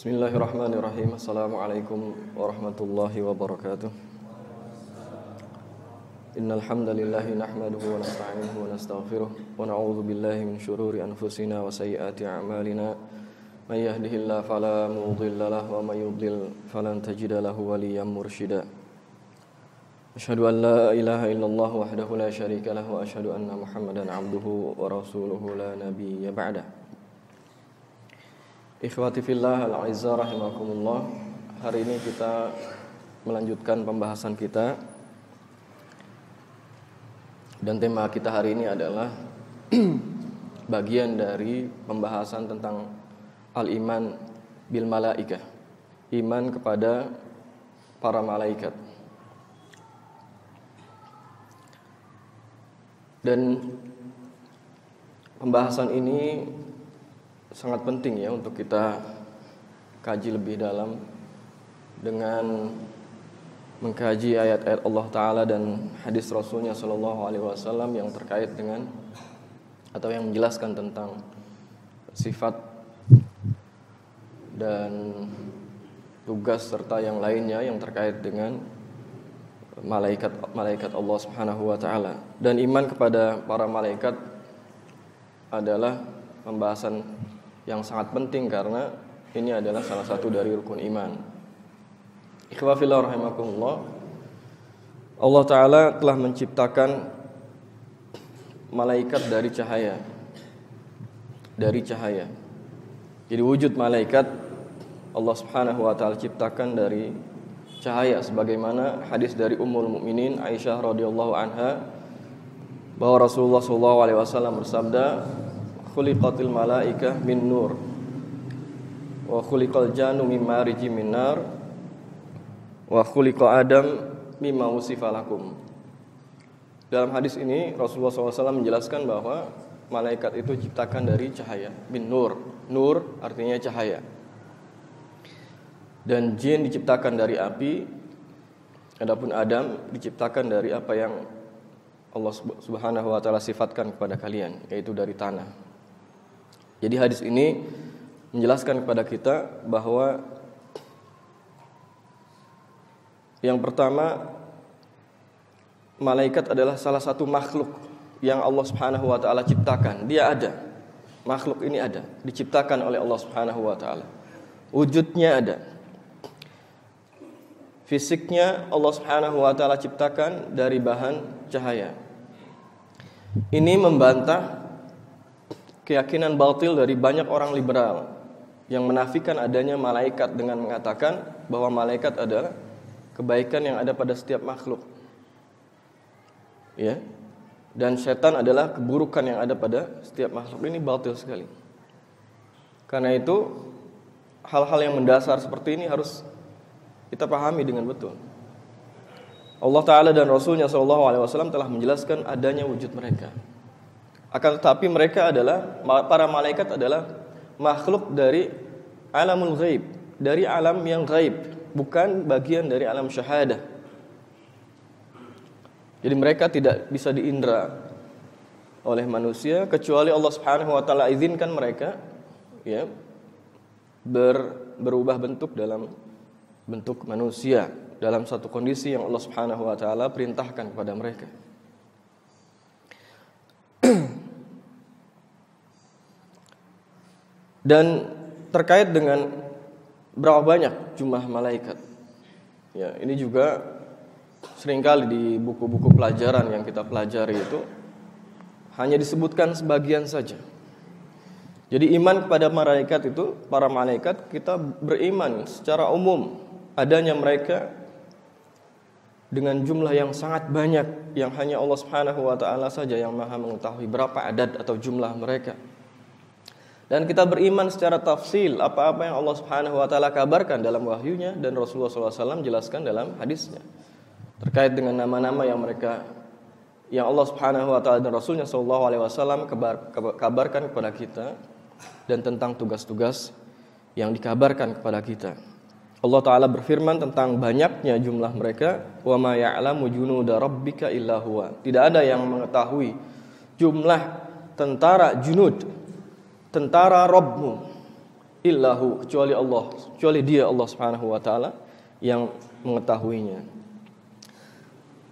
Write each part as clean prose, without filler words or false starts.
Bismillahirrahmanirrahim. Assalamualaikum warahmatullahi wabarakatuh. Innal hamdalillahi nahmaduhu wa nasta'inuhu wa nastaghfiruh wa na'udzu billahi min shururi anfusina wa sayyiati a'malina. May yahdihillahu fala mudilla lahu wa may yudlil falan tajida lahu waliyyan mursyida. Asyhadu an la ilaha illallah wahdahu la syarika lahu wa asyhadu anna Muhammadan 'abduhu wa rasuluhu la nabiyya ba'da. Ikhwati fillah al-'aizza rahimakumullah. Hari ini kita melanjutkan pembahasan kita. Dan tema kita hari ini adalah bagian dari pembahasan tentang al-iman bil malaikah. Iman kepada para malaikat. Dan pembahasan ini sangat penting ya untuk kita kaji lebih dalam dengan mengkaji ayat-ayat Allah Ta'ala dan hadis Rasulnya Sallallahu Alaihi Wasallam yang terkait dengan atau yang menjelaskan tentang sifat dan tugas serta yang lainnya yang terkait dengan malaikat Allah Subhanahu Wa Ta'ala. Dan iman kepada para malaikat adalah pembahasan yang sangat penting karena ini adalah salah satu dari rukun iman. Ikhwah fillah rahimakumullah. Allah Ta'ala telah menciptakan malaikat dari cahaya. Dari cahaya. Jadi wujud malaikat Allah Subhanahu wa taala ciptakan dari cahaya, sebagaimana hadis dari Ummul Mukminin Aisyah radhiyallahu anha bahwa Rasulullah sallallahu alaihi wasallam bersabda, khuliqatil malaikah min nur wa khuliqal jannu min mariji min nar wa khuliqa adam mimma usifa lakum. Dalam hadis ini Rasulullah SAW menjelaskan bahwa malaikat itu diciptakan dari cahaya, min nur. Nur artinya cahaya. Dan jin diciptakan dari api. Adapun Adam diciptakan dari apa yang Allah Subhanahu wa taala sifatkan kepada kalian, yaitu dari tanah. Jadi hadis ini menjelaskan kepada kita bahwa yang pertama, malaikat adalah salah satu makhluk yang Allah Subhanahu wa taala ciptakan. Dia ada. Makhluk ini ada, diciptakan oleh Allah Subhanahu wa taala. Wujudnya ada. Fisiknya Allah Subhanahu wa taala ciptakan dari bahan cahaya. Ini membantah keyakinan batil dari banyak orang liberal yang menafikan adanya malaikat dengan mengatakan bahwa malaikat adalah kebaikan yang ada pada setiap makhluk. Ya. Dan setan adalah keburukan yang ada pada setiap makhluk. Ini batil sekali. Karena itu hal-hal yang mendasar seperti ini harus kita pahami dengan betul. Allah Ta'ala dan Rasulnya SAW telah menjelaskan adanya wujud mereka. Akan tetapi mereka adalah, para malaikat adalah makhluk dari alamul ghaib, dari alam yang ghaib, bukan bagian dari alam syahadah. Jadi mereka tidak bisa diindra oleh manusia kecuali Allah Subhanahu wa taala izinkan mereka ya berubah bentuk dalam bentuk manusia dalam satu kondisi yang Allah Subhanahu wa taala perintahkan kepada mereka. Dan terkait dengan berapa banyak jumlah malaikat. Ya, ini juga seringkali di buku-buku pelajaran yang kita pelajari itu hanya disebutkan sebagian saja. Jadi iman kepada malaikat itu, para malaikat, kita beriman secara umum adanya mereka dengan jumlah yang sangat banyak yang hanya Allah Subhanahu wa taala saja yang Maha mengetahui berapa adad atau jumlah mereka. Dan kita beriman secara tafsil apa-apa yang Allah Subhanahu wa taala kabarkan dalam wahyunya dan Rasulullah SAW jelaskan dalam hadisnya terkait dengan nama-nama yang Allah Subhanahu wa taala dan Rasulnya SAW kabarkan kepada kita dan tentang tugas-tugas yang dikabarkan kepada kita. Allah Ta'ala berfirman tentang banyaknya jumlah mereka, wa ma ya'lamu junuda rabbika illa huwa. Tidak ada yang mengetahui jumlah tentara junud, tentara Rabbmu, illahu, kecuali Allah, kecuali Dia Allah Subhanahu wa taala yang mengetahuinya.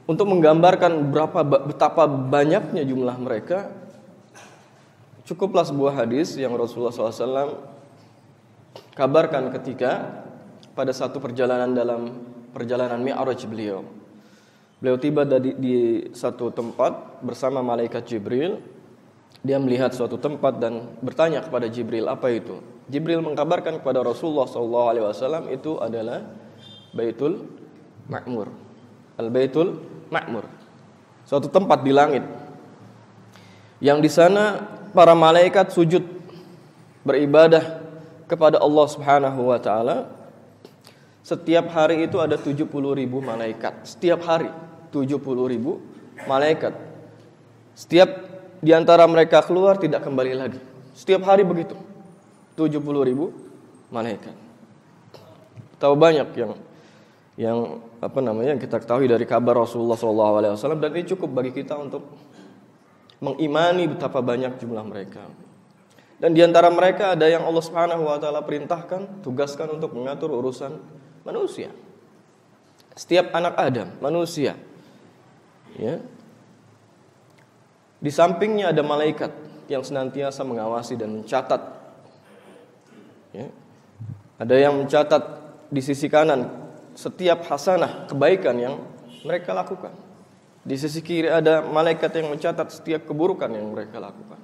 Untuk menggambarkan betapa banyaknya jumlah mereka, cukuplah sebuah hadis yang Rasulullah SAW kabarkan ketika pada satu perjalanan dalam perjalanan Mi'raj beliau. Beliau tiba di satu tempat bersama malaikat Jibril. Dia melihat suatu tempat dan bertanya kepada Jibril, apa itu? Jibril mengkabarkan kepada Rasulullah SAW itu adalah Baitul Ma'mur. Al-Baitul Ma'mur, suatu tempat di langit yang di sana para malaikat sujud beribadah kepada Allah Subhanahu wa taala. Setiap hari itu ada 70.000 malaikat. Setiap hari 70.000 malaikat. Setiap di antara mereka keluar tidak kembali lagi. Setiap hari begitu. 70.000 malaikat. Tahu banyak yang kita ketahui dari kabar Rasulullah SAW, dan ini cukup bagi kita untuk mengimani betapa banyak jumlah mereka. Dan di antara mereka ada yang Allah Subhanahu wa taala perintahkan, tugaskan untuk mengatur urusan manusia. Setiap anak Adam, manusia. Ya. Di sampingnya ada malaikat yang senantiasa mengawasi dan mencatat. Ya. Ada yang mencatat di sisi kanan setiap hasanah, kebaikan yang mereka lakukan. Di sisi kiri ada malaikat yang mencatat setiap keburukan yang mereka lakukan.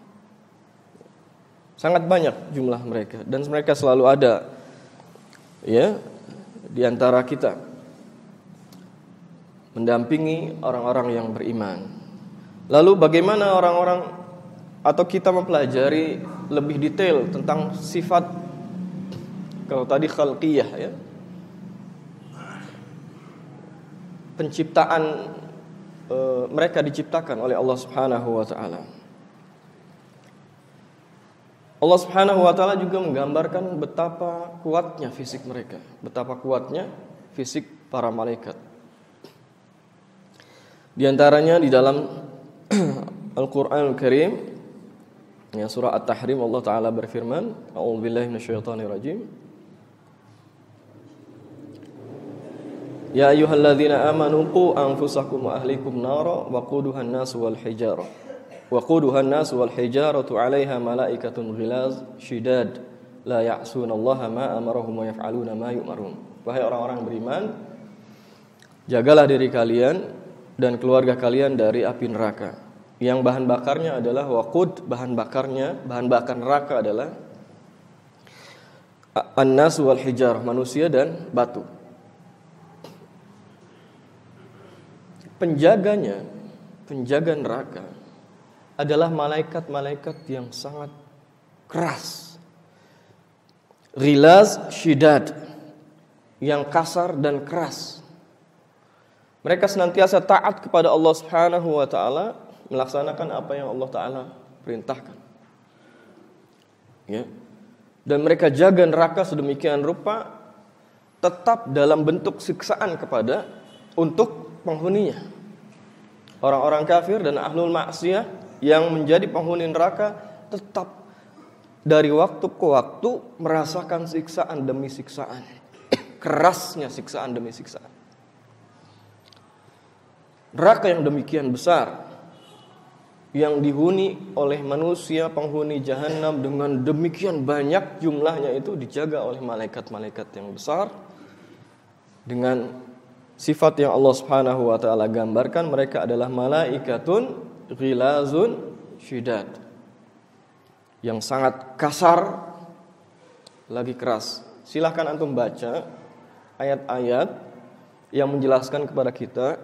Sangat banyak jumlah mereka, dan mereka selalu ada ya di antara kita, mendampingi orang-orang yang beriman. Lalu bagaimana orang-orang atau kita mempelajari lebih detail tentang sifat, kalau tadi khalqiyah ya, penciptaan, mereka diciptakan oleh Allah Subhanahu wa taala. Allah Subhanahu wa taala juga menggambarkan betapa kuatnya fisik mereka, betapa kuatnya fisik para malaikat. Di antaranya di dalam Al-Qur'anul Karim, ya, surah At-Tahrim, Allah taala berfirman, a'udzubillahi minasyaitonir rajim. Ya ayyuhalladzina amanu qu anfusakum wa ahlikum nara waquduhan nasu wal hijarah. Waquduhan nasu wal hijaratu 'alaiha malaikatun ghilaz syidad la ya'sunallaha ma amarahum wa yaf'aluna ma yu'marun. Wahai orang-orang beriman, jagalah diri kalian dan keluarga kalian dari api neraka. Yang bahan bakarnya adalah waqud, bahan bakar neraka adalah an-nasu wal hijarah, manusia dan batu. Penjaga neraka adalah malaikat-malaikat yang sangat keras. Ghilaz syidad, yang kasar dan keras. Mereka senantiasa taat kepada Allah Subhanahu wa taala, melaksanakan apa yang Allah taala perintahkan. Ya. Dan mereka jaga neraka sedemikian rupa tetap dalam bentuk siksaan untuk penghuninya. Orang-orang kafir dan ahlul maksiyah yang menjadi penghuni neraka tetap dari waktu ke waktu merasakan siksaan demi siksaan. Kerasnya siksaan demi siksaan. Neraka yang demikian besar, yang dihuni oleh manusia, penghuni jahanam dengan demikian banyak jumlahnya, itu dijaga oleh malaikat-malaikat yang besar dengan sifat yang Allah Subhanahu wa taala gambarkan. Mereka adalah malaikatun ghilazun syidad, yang sangat kasar lagi keras. Silahkan antum baca ayat-ayat yang menjelaskan kepada kita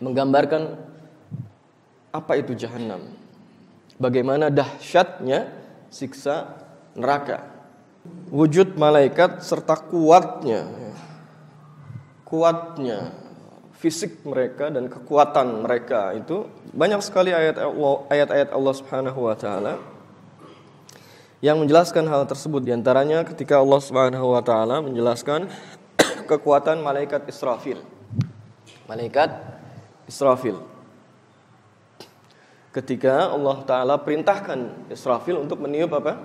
menggambarkan apa itu jahanam, bagaimana dahsyatnya siksa neraka. Wujud malaikat serta kuatnya fisik mereka dan kekuatan mereka, itu banyak sekali ayat-ayat Allah Subhanahu wa taala yang menjelaskan hal tersebut. Di antaranya ketika Allah Subhanahu wa taala menjelaskan kekuatan malaikat Israfil. Malaikat Israfil. Ketika Allah taala perintahkan Israfil untuk meniup apa?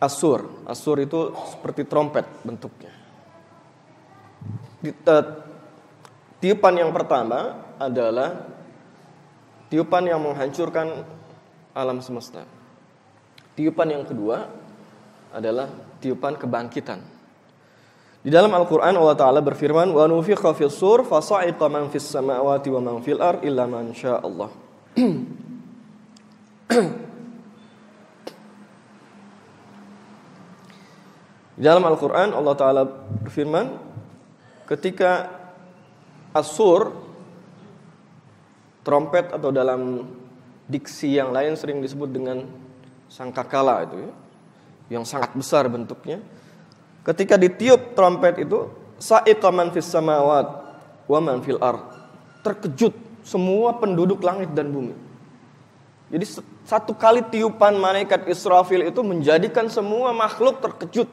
As-sur. As-sur itu seperti trompet bentuknya. Tiupan yang pertama adalah tiupan yang menghancurkan alam semesta. Tiupan yang kedua adalah tiupan kebangkitan. Di dalam Al-Qur'an Allah Ta'ala berfirman, "Wa nufikha fis-sur fa sa'iqa man fis samawati wa man fil ard illa man syaa Allah." Di dalam Al-Qur'an Allah Ta'ala berfirman, ketika as-sur, trompet atau dalam diksi yang lain sering disebut dengan sangkakala itu ya, yang sangat besar bentuknya. Ketika ditiup trompet itu, sa'iqa man fis samawat wa man fil ard. Terkejut semua penduduk langit dan bumi. Jadi satu kali tiupan malaikat Israfil itu menjadikan semua makhluk terkejut.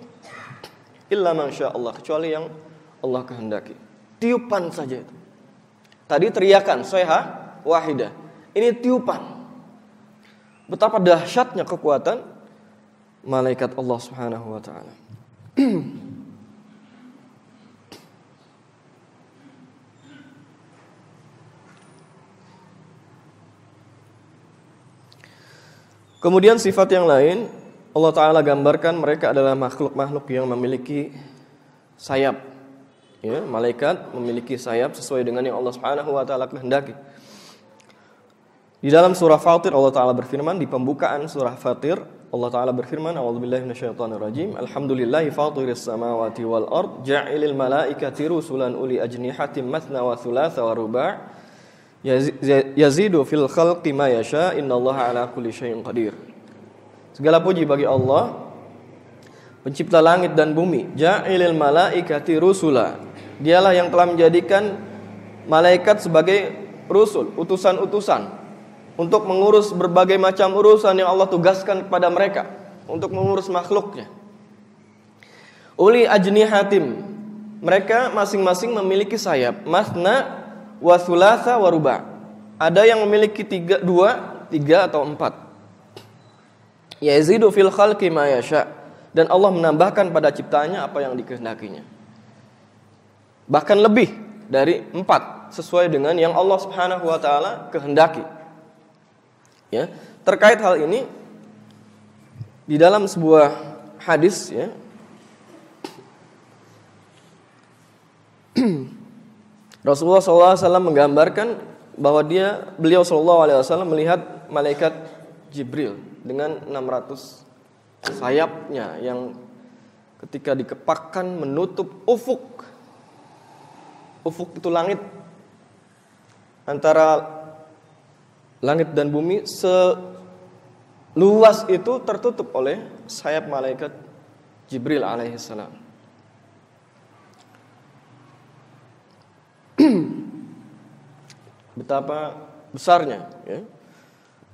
Illa man syaa Allah, kecuali yang Allah kehendaki. Tiupan saja itu. Tadi teriakan sayha wahidah. Ini tiupan. Betapa dahsyatnya kekuatan malaikat Allah Subhanahu wa taala. Kemudian sifat yang lain Allah Ta'ala gambarkan mereka adalah makhluk-makhluk yang memiliki sayap. Ya, malaikat memiliki sayap sesuai dengan yang Allah Subhanahu wa taala kehendaki. Di dalam surah Fatir Allah Ta'ala berfirman, di pembukaan surah Fatir Allah Ta'ala berfirman, a'udzubillahi minasyaitonirrajim, alhamdulillahi fatiris samawati wal ard, ja'ilil malaikati rusulan uli ajnihatin mathna wa thulatha wa ruba' yazidu fil khalqi ma yasha, innallaha ala kulli syai'in qadir. Segala puji bagi Allah, pencipta langit dan bumi. Ja'ilil malaikati rusula, dialah yang telah menjadikan malaikat sebagai rusul, utusan-utusan, untuk mengurus berbagai macam urusan yang Allah tugaskan kepada mereka, untuk mengurus makhluknya. Uli ajnihatim, mereka masing-masing memiliki sayap. Mathna wa thulatha wa ruba', ada yang memiliki tiga atau 4. Yazidu fil khalqi ma yasha, dan Allah menambahkan pada ciptaannya apa yang dikehendakinya. Bahkan lebih dari 4 sesuai dengan yang Allah Subhanahu wa taala kehendaki. Ya, terkait hal ini di dalam sebuah hadis ya, Rasulullah SAW menggambarkan bahwa beliau SAW melihat malaikat Jibril dengan 600 sayapnya yang ketika dikepakkan menutup ufuk. Ufuk itu langit, antara langit dan bumi seluas itu tertutup oleh sayap malaikat Jibril alaihissalam. Betapa besarnya ya,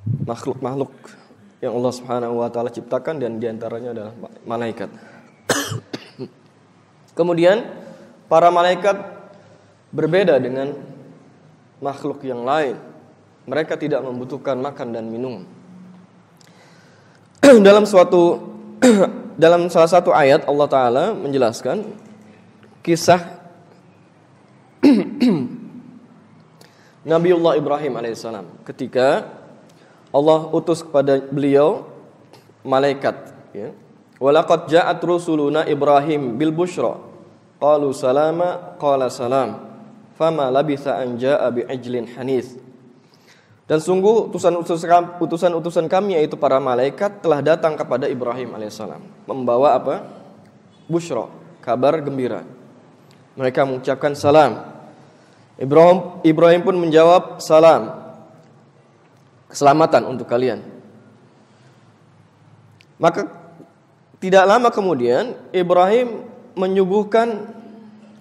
makhluk-makhluk yang Allah Subhanahu wa taala ciptakan, dan diantaranya adalah malaikat. Kemudian para malaikat berbeda dengan makhluk yang lain. Mereka tidak membutuhkan makan dan minum. Dalam salah satu ayat Allah Ta'ala menjelaskan kisah Nabiullah Ibrahim alaihissalam ketika Allah utus kepada beliau malaikat ya. Walaqad ja'at rusuluna Ibrahim bil busyra qalu salama qala salam fama labitha an ja'a bi ajlin hanith. Dan sungguh utusan-utusan kami yaitu para malaikat telah datang kepada Ibrahim alaihissalam membawa apa? Busyra, kabar gembira. Mereka mengucapkan salam. Ibrahim pun menjawab salam, keselamatan untuk kalian. Maka tidak lama kemudian Ibrahim menyuguhkan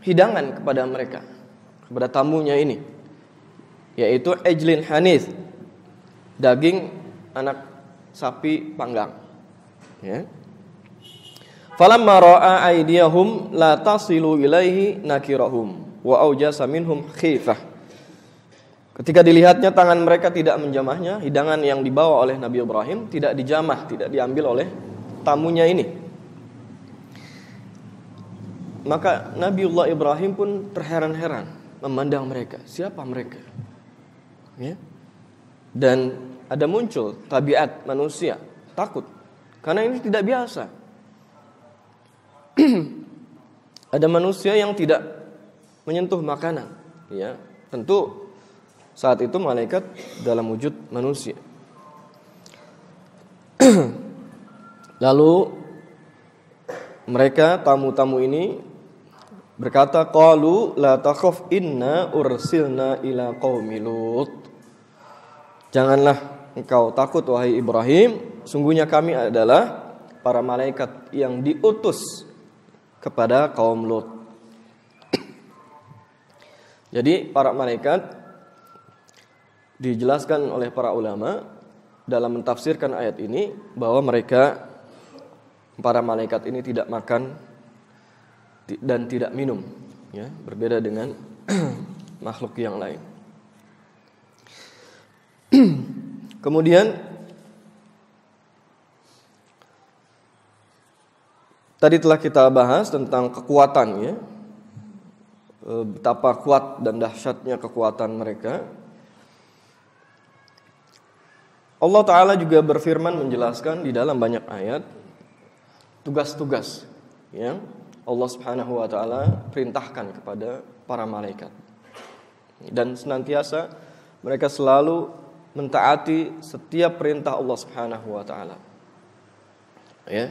hidangan kepada mereka, kepada tamunya ini, yaitu ajlin hanith, daging anak sapi panggang ya. Falamma ra'a aydiyahum la tasilu ilaihi nakirahum wa aujasa minhum khifah. Ketika dilihatnya tangan mereka tidak menjamahnya, hidangan yang dibawa oleh Nabi Ibrahim tidak dijamah, tidak diambil oleh tamunya ini. Maka Nabiullah Ibrahim pun terheran-heran memandang mereka. Siapa mereka? Ya. Dan ada muncul tabiat manusia, takut. Karena ini tidak biasa. Ada manusia yang tidak menyentuh makanan. Ya. Tentu saat itu malaikat dalam wujud manusia. Lalu mereka tamu-tamu ini berkata, qalu la takhaf inna ursilna ila qaumi Lut. Janganlah engkau takut wahai Ibrahim, sungguhnya kami adalah para malaikat yang diutus kepada kaum Lut. Jadi para malaikat dijelaskan oleh para ulama dalam mentafsirkan ayat ini bahwa mereka para malaikat ini tidak makan dan tidak minum, ya, berbeda dengan makhluk yang lain. Kemudian tadi telah kita bahas tentang kekuatannya, betapa kuat dan dahsyatnya kekuatan mereka. Allah Ta'ala juga berfirman menjelaskan di dalam banyak ayat tugas-tugas yang Allah Subhanahu wa Ta'ala perintahkan kepada para malaikat. Dan senantiasa mereka selalu mentaati setiap perintah Allah Subhanahu wa Ta'ala. Ya.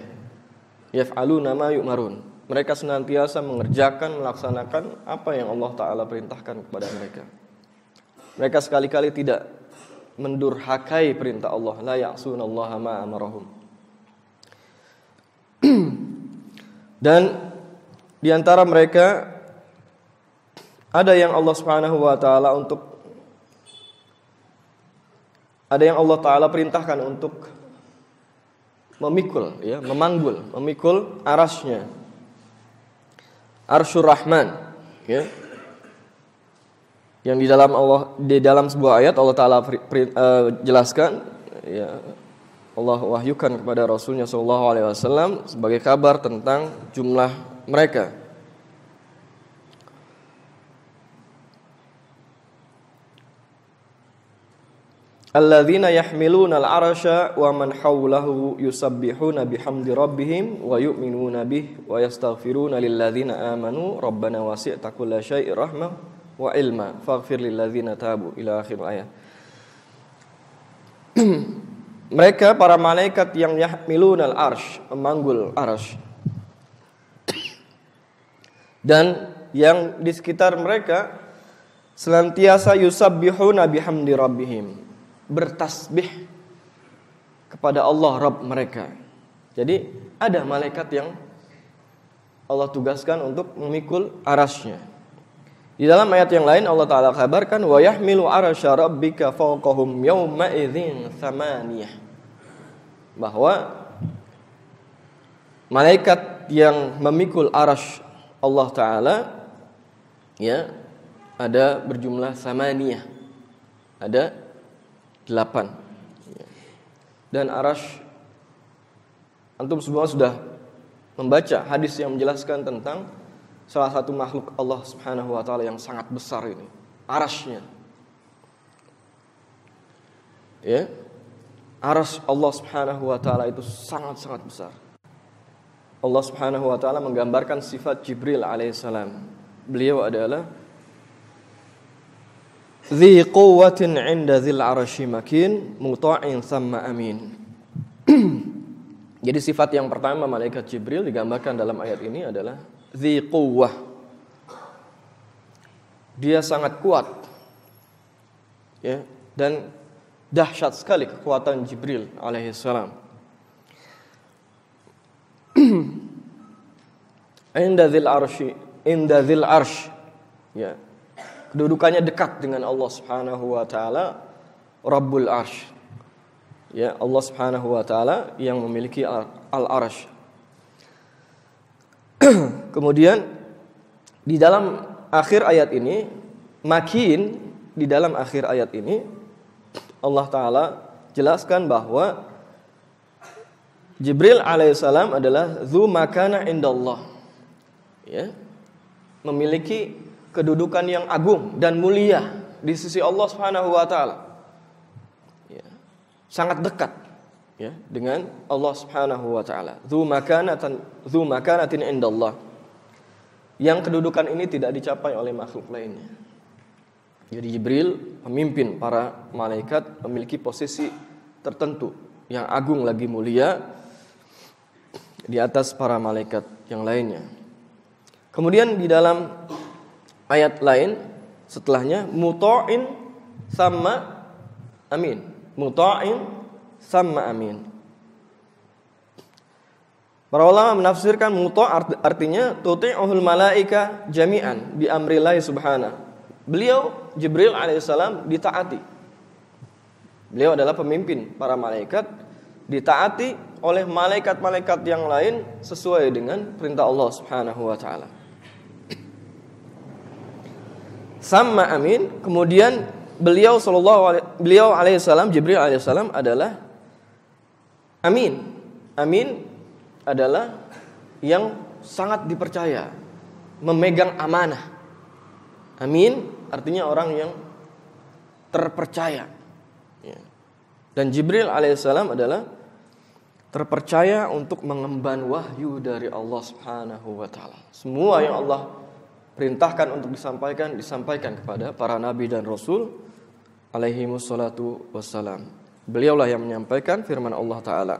Yaf'aluna ma yu'marun. Mereka senantiasa mengerjakan, melaksanakan apa yang Allah Ta'ala perintahkan kepada mereka. Mereka sekali-kali tidak mendurhakai perintah Allah. La ya'sunallaha ma amarahum. Dan di antara mereka ada yang Allah Subhanahu wa Ta'ala ada yang Allah Ta'ala perintahkan untuk memikul, ya, memikul arasnya, Arsyur Rahman, ya. Yang di dalam sebuah ayat Allah Ta'ala jelaskan, ya, Allah wahyukan kepada Rasulnya SAW sebagai kabar tentang jumlah mereka. Alladzina yahmiluna al-arsha wa man hawlahu yusabbihuna bihamdi rabbihim wa yu'minuna bihi wa yastaghfiruna lilladzina amanu rabbana wasi'ta kulla syai'in rahmah wa ilma faghfir lilladzina tabu ila akhir ayat. Mereka para malaikat yang yahmiluna al-arsh, memanggul arsh. Dan yang di sekitar mereka senantiasa yusabbihuna bihamdi rabbihim, bertasbih kepada Allah Rabb mereka. Jadi ada malaikat yang Allah tugaskan untuk memikul arasnya. Di dalam ayat yang lain Allah Ta'ala kabarkan wa yahmilu arasya rabbika fawqahum yawma idzin thamaniyah, bahwa malaikat yang memikul arasy Allah Ta'ala, ya, ada berjumlah samaniyah, ada 8. Dan arasy, antum semua sudah membaca hadis yang menjelaskan tentang salah satu makhluk Allah Subhanahu wa Ta'ala yang sangat besar ini, arasy-nya. Ya. Arasy Allah Subhanahu wa Ta'ala itu sangat-sangat besar. Allah Subhanahu wa Ta'ala menggambarkan sifat Jibril alaihissalam. Beliau adalah dzi quwwatin 'inda dzil 'arsy makin muta'in tsamma amin. Jadi sifat yang pertama malaikat Jibril digambarkan dalam ayat ini adalah dzi quwwah. Dia sangat kuat. Ya, dan dahsyat sekali kekuatan Jibril alaihissalam. Inda dzil arsy, ya, kedudukannya dekat dengan Allah Subhanahu wa Ta'ala, Rabbul Arsy. Ya, Allah Subhanahu wa Ta'ala yang memiliki al-arsy. Kemudian di dalam akhir ayat ini, di dalam akhir ayat ini Allah Ta'ala jelaskan bahwa Jibril alaihissalam adalah dzu makana indallah. Ya, memiliki kedudukan yang agung dan mulia di sisi Allah Subhanahu wa taala. Ya, sangat dekat ya dengan Allah Subhanahu wa taala. Dzu makanatin indallah. Yang kedudukan ini tidak dicapai oleh makhluk lainnya. Jadi Jibril, pemimpin para malaikat, memiliki posisi tertentu yang agung lagi mulia di atas para malaikat yang lainnya. Kemudian di dalam ayat lain setelahnya muta'in sama amin. Muta'in sama amin. Para ulama menafsirkan muta' artinya tuti'uhul malaika jami'an bi amrillah subhanahu. Beliau Jibril alaihissalam ditaati. Beliau adalah pemimpin para malaikat, ditaati oleh malaikat-malaikat yang lain sesuai dengan perintah Allah Subhanahu wa taala. Sama amin. Kemudian beliau alaihissalam, Jibril alaihissalam adalah amin. Amin adalah yang sangat dipercaya, memegang amanah. Amin artinya orang yang terpercaya. Dan Jibril alaihissalam adalah terpercaya untuk mengemban wahyu dari Allah Subhanahu wa taala. Semua yang Allah perintahkan untuk disampaikan kepada para nabi dan rasul alaihi wassalatu wassalam. Beliaulah yang menyampaikan firman Allah taala.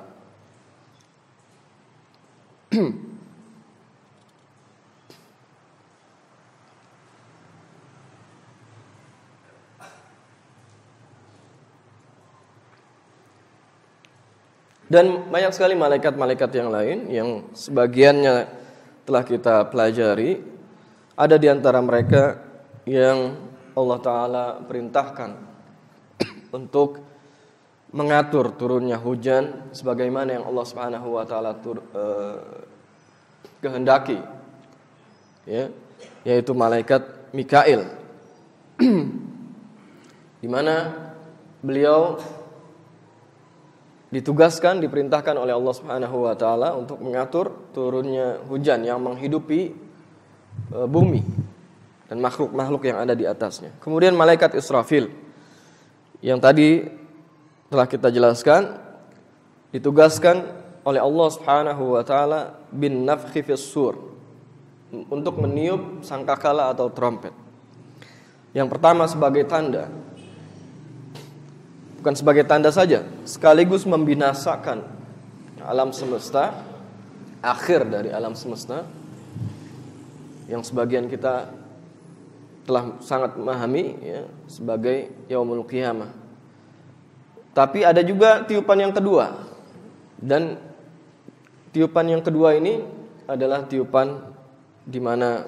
Dan banyak sekali malaikat-malaikat yang lain yang sebagiannya telah kita pelajari. Ada di antara mereka yang Allah Ta'ala perintahkan untuk mengatur turunnya hujan sebagaimana yang Allah Subhanahu wa taala kehendaki. Ya, yaitu malaikat Mikail. Di mana beliau ditugaskan, diperintahkan oleh Allah Subhanahu wa taala untuk mengatur turunnya hujan yang menghidupi bumi dan makhluk-makhluk yang ada di atasnya. Kemudian malaikat Israfil yang tadi telah kita jelaskan ditugaskan oleh Allah Subhanahu wa taala bin nafkhi fis sur untuk meniup sangkakala atau trompet. Yang pertama sebagai tanda, bukan sebagai tanda saja, sekaligus membinasakan alam semesta, akhir dari alam semesta yang sebagian kita telah sangat memahami ya, sebagai yaumul qiyamah. Tapi ada juga tiupan yang kedua, dan tiupan yang kedua ini adalah tiupan di mana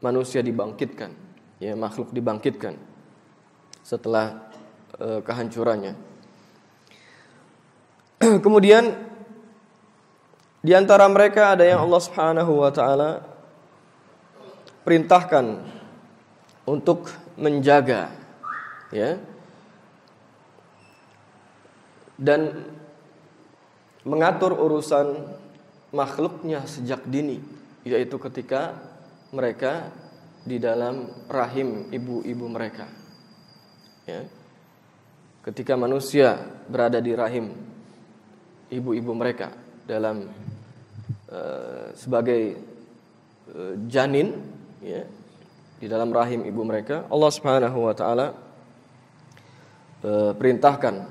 manusia dibangkitkan, ya, makhluk dibangkitkan setelah kehancurannya. Kemudian di antara mereka ada yang Allah Subhanahu wa taala perintahkan untuk menjaga, ya, dan mengatur urusan makhluknya sejak dini, yaitu ketika mereka di dalam rahim ibu-ibu mereka. Ya. Ketika manusia berada di rahim ibu-ibu mereka dalam sebagai janin, ya, di dalam rahim ibu mereka, Allah Subhanahu wa taala perintahkan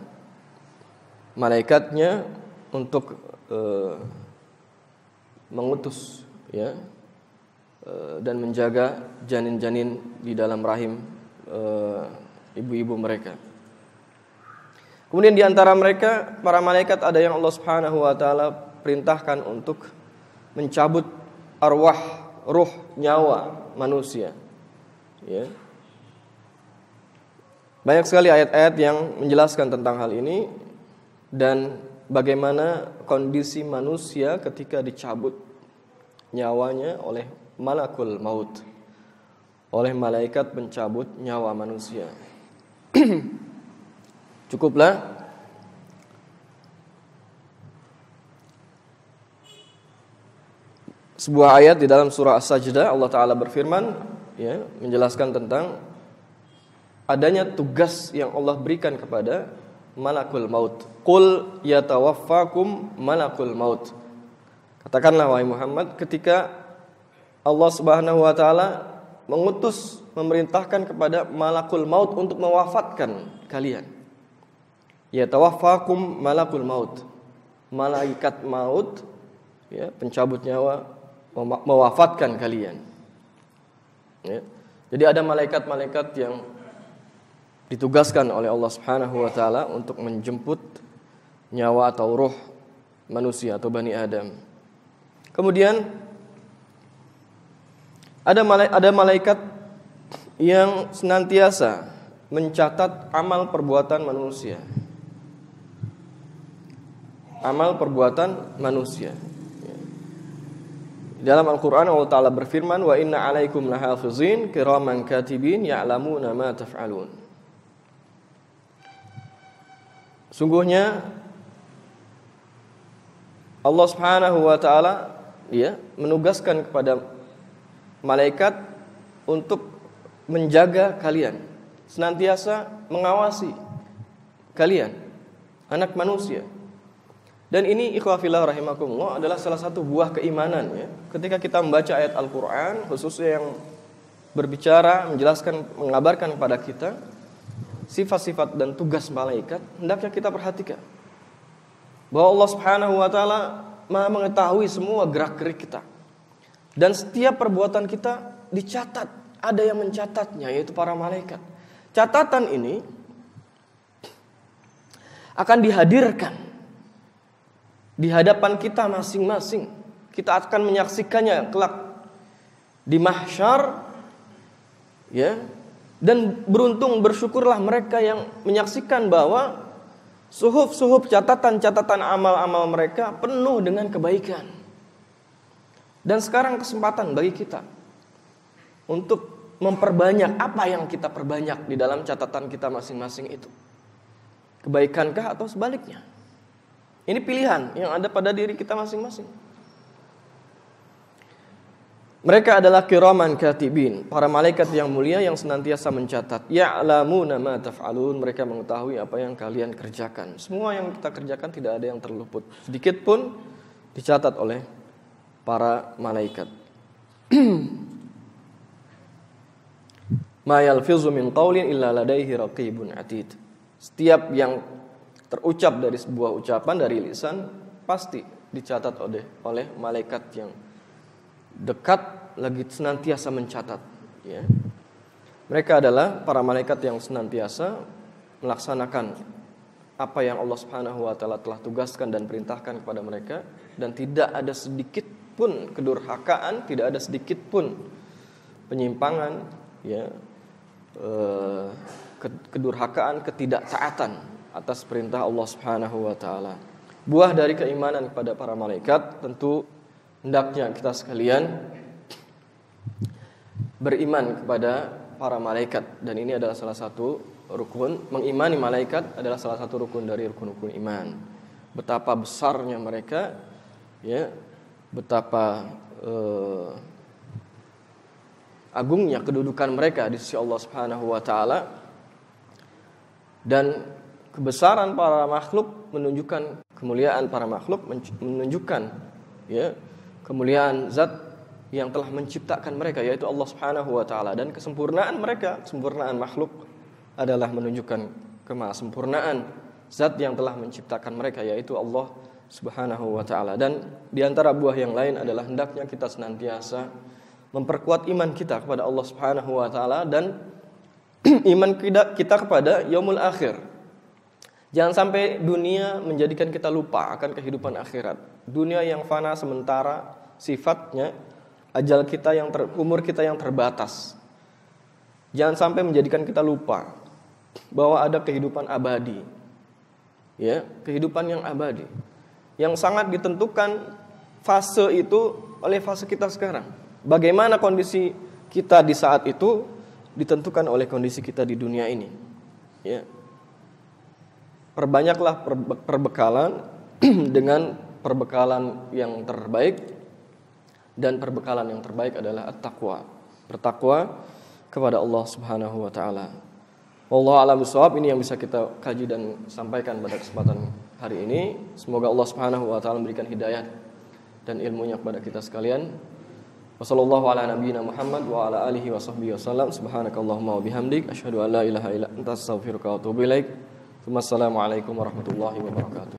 malaikatnya untuk mengutus, ya, dan menjaga janin-janin di dalam rahim ibu-ibu mereka. Kemudian di antara mereka para malaikat ada yang Allah Subhanahu wa taala perintahkan untuk mencabut arwah, ruh, nyawa manusia. Ya. Banyak sekali ayat-ayat yang menjelaskan tentang hal ini dan bagaimana kondisi manusia ketika dicabut nyawanya oleh malakul maut, oleh malaikat pencabut nyawa manusia. Cukuplah sebuah ayat di dalam surah As-Sajdah Allah Ta'ala berfirman, ya, menjelaskan tentang adanya tugas yang Allah berikan kepada malakul maut. Qul yatawaffakum malakul maut. Katakanlah wahai Muhammad, ketika Allah Subhanahu wa taala mengutus, memerintahkan kepada malakul maut untuk mewafatkan kalian. Yatawaffakum malakul maut. Malaikat maut, ya, pencabut nyawa, mewafatkan kalian. Ya. Jadi ada malaikat-malaikat yang ditugaskan oleh Allah Subhanahu wa taala untuk menjemput nyawa atau ruh manusia atau Bani Adam. Kemudian ada malaikat yang senantiasa mencatat amal perbuatan manusia. Amal perbuatan manusia. Dalam Al-Qur'an Allah Ta'ala berfirman, wa inna 'alaikum lahafizin kiraman katibin ya'lamuna ma taf'alun. Sungguhnya Allah Subhanahu wa taala, ya, menugaskan kepada malaikat untuk menjaga kalian, senantiasa mengawasi kalian, anak manusia. Dan ini ikhwafillah rahimakumullah adalah salah satu buah keimanan, ya. Ketika kita membaca ayat Al-Qur'an khususnya yang berbicara, menjelaskan, mengabarkan kepada kita sifat-sifat dan tugas malaikat, hendaknya kita perhatikan bahwa Allah Subhanahu wa taala Maha mengetahui semua gerak-gerik kita. Dan setiap perbuatan kita dicatat, ada yang mencatatnya, yaitu para malaikat. Catatan ini akan dihadirkan di hadapan kita masing-masing. Kita akan menyaksikannya kelak di mahsyar, ya. Dan beruntung, bersyukurlah mereka yang menyaksikan bahwa suhuf-suhuf catatan amal-amal mereka penuh dengan kebaikan. Dan sekarang kesempatan bagi kita untuk memperbanyak apa yang kita perbanyak di dalam catatan kita masing-masing itu. Kebaikankah atau sebaliknya? Ini pilihan yang ada pada diri kita masing-masing. Mereka adalah kiraman katibin, para malaikat yang mulia yang senantiasa mencatat. Ya'lamuna ma taf'alun, mereka mengetahui apa yang kalian kerjakan. Semua yang kita kerjakan tidak ada yang terluput, sedikit pun dicatat oleh para malaikat. Ma yalfizu min qaulin illa ladaihi raqibun atid. Setiap yang terucap dari sebuah ucapan dari lisan pasti dicatat oleh malaikat yang dekat, lagi senantiasa mencatat, ya. Mereka adalah para malaikat yang senantiasa melaksanakan apa yang Allah Subhanahu wa taala telah tugaskan dan perintahkan kepada mereka, dan tidak ada sedikit pun kedurhakaan, tidak ada sedikit pun penyimpangan, ya, kedurhakaan, ketidaktaatan atas perintah Allah Subhanahu wa taala. Buah dari keimanan kepada para malaikat, tentu hendaknya kita sekalian beriman kepada para malaikat, dan ini adalah salah satu rukun. Mengimani malaikat adalah salah satu rukun dari rukun-rukun iman. Betapa besarnya mereka, ya, betapa agungnya kedudukan mereka di sisi Allah Subhanahu wa taala, dan kebesaran para makhluk menunjukkan kemuliaan para makhluk, menunjukkan, ya, kemuliaan zat yang telah menciptakan mereka, yaitu Allah Subhanahu wa taala, dan kesempurnaan mereka, kesempurnaan makhluk adalah menunjukkan kemahasempurnaan zat yang telah menciptakan mereka, yaitu Allah Subhanahu wa taala. Dan di antara buah yang lain adalah hendaknya kita senantiasa memperkuat iman kita kepada Allah Subhanahu wa taala dan iman kita kepada yaumul akhir. Jangan sampai dunia menjadikan kita lupa akan kehidupan akhirat. Dunia yang fana sementara sifatnya, ajal kita umur kita yang terbatas. Jangan sampai menjadikan kita lupa bahwa ada kehidupan abadi. Ya, kehidupan yang abadi. Yang sangat ditentukan fase itu oleh fase kita sekarang. Bagaimana kondisi kita di saat itu ditentukan oleh kondisi kita di dunia ini. Ya. Perbanyaklah perbekalan dengan perbekalan yang terbaik, dan perbekalan yang terbaik adalah at-taqwa. Bertakwa kepada Allah Subhanahu wa taala. Wallahu a'lam bishawab. Ini yang bisa kita kaji dan sampaikan pada kesempatan hari ini. Semoga Allah Subhanahu wa taala memberikan hidayah dan ilmunya kepada kita sekalian. Wassallallahu ala nabiyyina Muhammad wa ala alihi wa sahbihi wasallam. Subhanakallahumma wa bihamdik asyhadu an la ilaha illa anta astaghfiruka wa atubu ilaik. Wassalamualaikum warahmatullahi wabarakatuh.